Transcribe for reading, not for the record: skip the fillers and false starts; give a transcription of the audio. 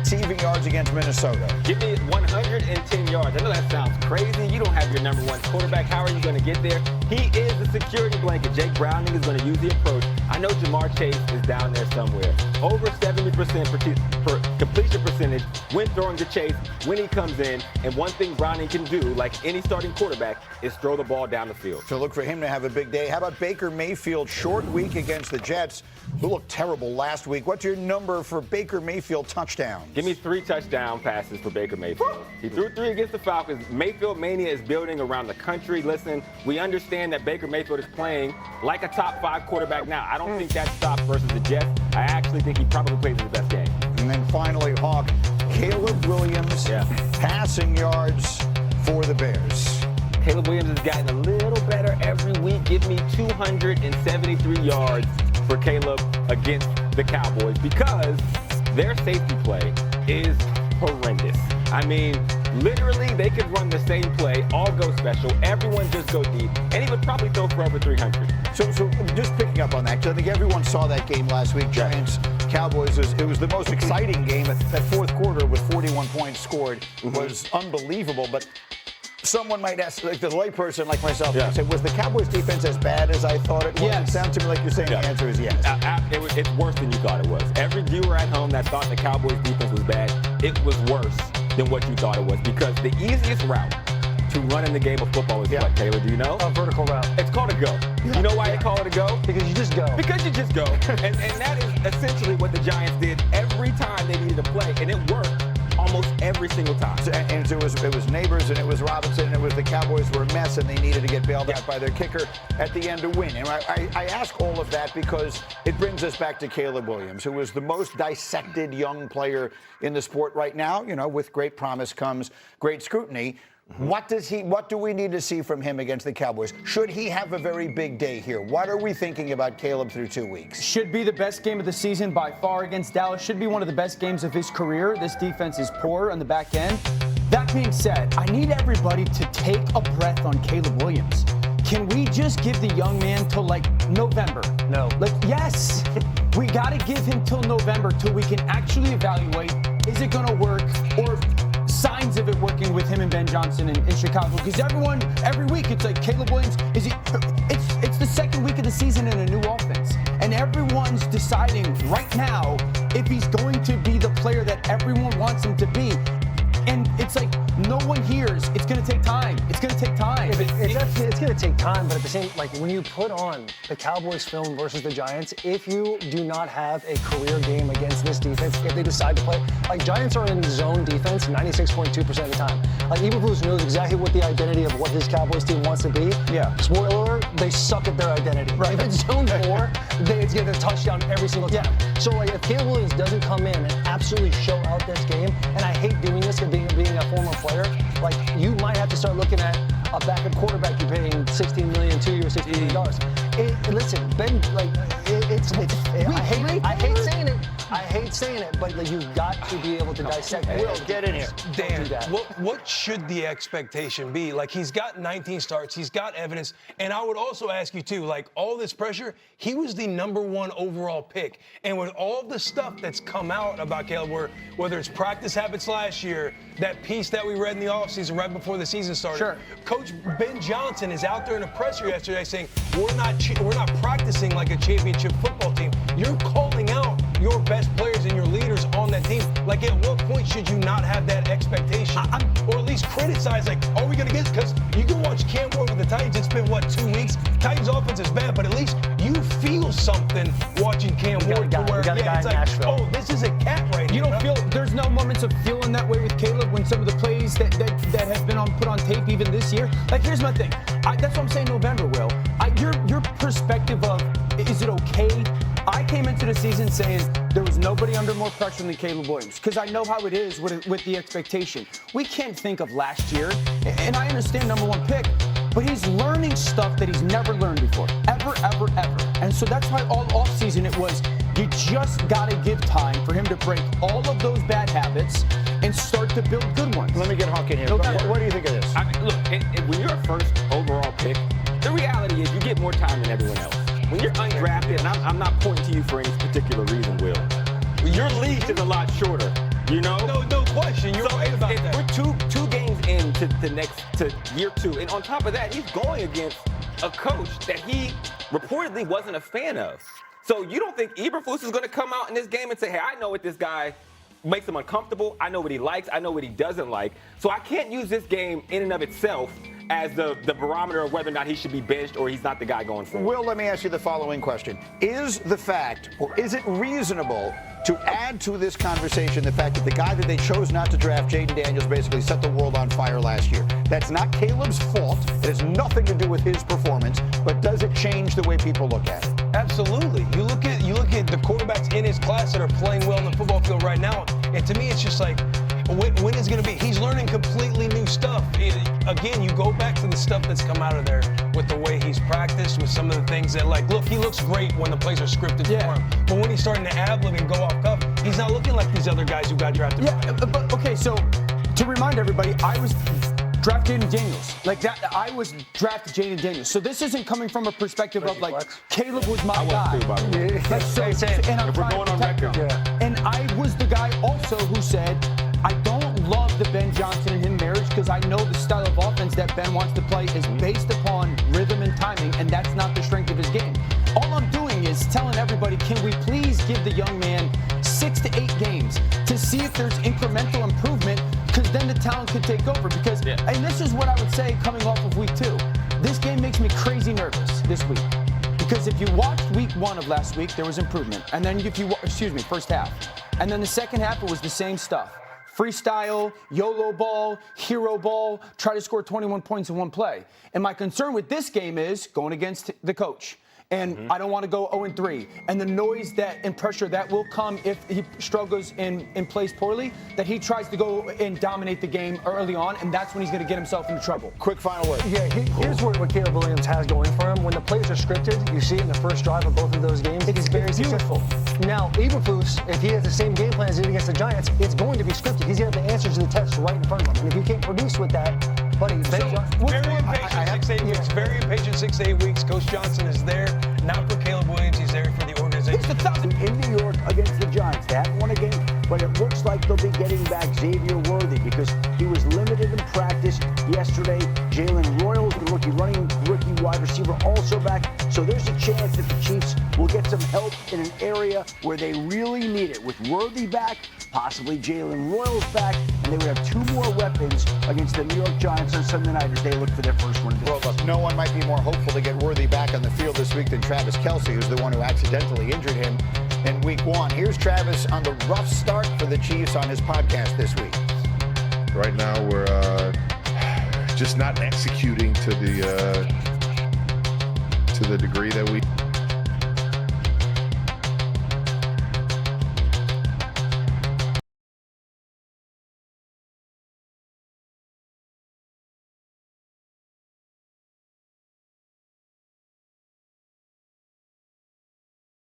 receiving yards against Minnesota. Give me 110 yards. I know that sounds crazy. You don't have your number one quarterback. How are you going to get there? He is the security blanket. Jake Browning is going to use the approach. I know Jamar Chase is down there somewhere. Over 70% for completion percentage when throwing to Chase when he comes in. And one thing Browning can do, like any starting quarterback, is throw the ball down the field. So look for him to have a big day. How about Baker Mayfield? Short week against the Jets, who looked terrible last week. What's your number for Baker Mayfield touchdowns? Give me 3 touchdown passes for Baker Mayfield. He threw 3 against the Falcons. Mayfield mania is building around the country. Listen, we understand that Baker Mayfield is playing like a top 5 quarterback now. I don't think that stops versus the Jets. I actually think he probably plays his best game. And then finally, Hawk, Caleb Williams, passing yards for the Bears. Caleb Williams has gotten a little better every week. Give me 273 yards for Caleb against the Cowboys because their safety play is horrendous. I mean, literally, they could run the same play, all go special, everyone just go deep, and he would probably throw for over 300. So just picking up on that, because I think everyone saw that game last week, Giants, Cowboys. It was the most exciting game. That fourth quarter with 41 points scored was unbelievable, but someone might ask, like the layperson like myself, say, was the Cowboys defense as bad as I thought it was? Yes. It sounds to me like you're saying the answer is yes. It's worse than you thought it was. Every viewer at home that thought the Cowboys defense was bad, it was worse than what you thought it was because the easiest route to run in the game of football is what, Taylor? Do you know? A vertical route. It's called a go. You know why they call it a go? Because you just go. Because you just go. and that is essentially what the Giants did every time they needed to play, and it worked almost every single time. And it was Neighbors and it was Robinson and it was the Cowboys were a mess and they needed to get bailed out by their kicker at the end to win. And I ask all of that because it brings us back to Caleb Williams, who was the most dissected young player in the sport right now. You know, with great promise comes great scrutiny. What do we need to see from him against the Cowboys? Should he have a very big day here? What are we thinking about Caleb through 2 weeks? Should be the best game of the season by far against Dallas. Should be one of the best games of his career. This defense is poor on the back end. That being said, I need everybody to take a breath on Caleb Williams. Can we just give the young man till like November? No. Yes. We got to give him till November till we can actually evaluate, is it going to work, or signs of it working with him and Ben Johnson in Chicago. Because every week, it's like Caleb Williams, it's the second week of the season in a new offense. And everyone's deciding right now if he's going to be the player that everyone wants him to be. And it's like no one hears. It's going to take time. It's going to take time. It's going to take time, but at the same, like when you put on the Cowboys film versus the Giants, if you do not have a career game against this defense, if they decide to play, like Giants are in zone defense 96.2% of the time. Like Eberflus knows exactly what the identity of what his Cowboys team wants to be. Yeah. Spoiler alert, they suck at their identity. Right. If it's zone 4, it's getting a touchdown every single time. Yeah. So like if Caleb Williams doesn't come in and absolutely show out this game, and I hate doing this being a former player, like you might have to start looking at a backup quarterback you're paying $16 million, 2 years, $16 million. Listen, Ben, like I hate saying it, but like you've got to be able to dissect it. Will, get in here. Dan, what should the expectation be? Like he's got 19 starts, he's got evidence, and I would also ask you too, like all this pressure, he was the #1 overall pick, and with all the stuff that's come out about Caleb, whether it's practice habits last year, that piece that we read in the offseason right before the season started, Coach Ben Johnson is out there in a presser yesterday saying we're not practicing like a championship football team. You're calling out your best players and your leaders on that team. Like, at what point should you not have that expectation? Or at least criticize, like, are we going to get, because you can watch Cam Ward with the Titans. It's been, 2 weeks? Titans offense is bad, but at least you feel something watching Cam Ward to where, it's like, oh, this is a cat right here. You don't feel, there's no moments of feeling that way with Caleb when some of the plays that have been put on tape even this year. Like, here's my thing. That's what I'm saying November, Will. Your perspective of, is it okay? I came into the season saying there was nobody under more pressure than Caleb Williams because I know how it is with the expectation. We can't think of last year, and I understand #1 pick, but he's learning stuff that he's never learned before, ever. And so that's why all offseason it was, you just got to give time for him to break all of those bad habits and start to build good ones. Let me get Hawk in here. What do you think of this? Look, when you're a first overall pick, the reality is you get more time than everyone else. When you're undrafted, and I'm not pointing to you for any particular reason, Will, your leash is a lot shorter You know? No question. You're right about that. We're two games into to year 2, and on top of that, he's going against a coach that he reportedly wasn't a fan of. So you don't think Eberflus is going to come out in this game and say, hey, I know what this guy makes him uncomfortable. I know what he likes. I know what he doesn't like. So I can't use this game in and of itself as the barometer of whether or not he should be benched or he's not the guy going forward. Will, let me ask you the following question. Is the fact, or is it reasonable to add to this conversation the fact that the guy that they chose not to draft, Jayden Daniels, basically set the world on fire last year? That's not Caleb's fault. It has nothing to do with his performance, but does it change the way people look at it? Absolutely. You look at the quarterbacks in his class that are playing well in the football field right now, and to me it's just like, when is it going to be? He's learning completely new stuff. Again, you go back to the stuff that's come out of there with the way he's practiced, with some of the things that, like, look, he looks great when the plays are scripted for him. But when he's starting to ad-lib and go off cuff, he's not looking like these other guys who got drafted. Yeah, but okay, so to remind everybody, I was drafted Jayden Daniels. Like that, I was drafted Jayden Daniels. So this isn't coming from a perspective of like Caleb was my guy. Too, by the way. And if we're going on record. And I was the guy also who said, I don't love the Ben Johnson and him marriage because I know the style of offense that Ben wants to play is based upon rhythm and timing, and that's not the strength of his game. All I'm doing is telling everybody, can we please give the young man 6 to 8 games to see if there's incremental improvement, because then the talent could take over. Because, and this is what I would say coming off of week 2, this game makes me crazy nervous this week. Because if you watched week 1 of last week, there was improvement. And then if you, first half. And then the second half, it was the same stuff. Freestyle, YOLO ball, hero ball, try to score 21 points in one play. And my concern with this game is going against the coach. And I don't want to go 0-3. And the noise that and pressure that will come if he struggles and plays poorly, that he tries to go and dominate the game early on, and that's when he's going to get himself into trouble. Quick final word. Yeah, here's what Caleb Williams has going for him. When the plays are scripted, you see it in the first drive of both of those games. He's very successful. Now, Eberflus, if he has the same game plan as he did against the Giants, it's going to be scripted. He's got the answers to the test right in front of him. And if you can't produce with that, buddy, very impatient 6 to 8 weeks. Very impatient 6 to 8 weeks. Coach Johnson is there, not for Caleb Williams. He's there for the organization. In New York against the Giants, they haven't won a game, but it looks like they'll be getting back Xavier Worthy because he was limited in practice yesterday. Jalen Royals, the rookie wide receiver, also back. So there's a chance that the Chiefs will get some help in an area where they really need it. With Worthy back, possibly Jalen Royals back, and they would have 2 more weapons against the New York Giants on Sunday night as they look for their first win. Well, look, no one might be more hopeful to get Worthy back on the field this week than Travis Kelce, who's the one who accidentally injured him in week 1. Here's Travis on the rough start for the Chiefs on his podcast this week. Right now, we're just not executing to the degree that we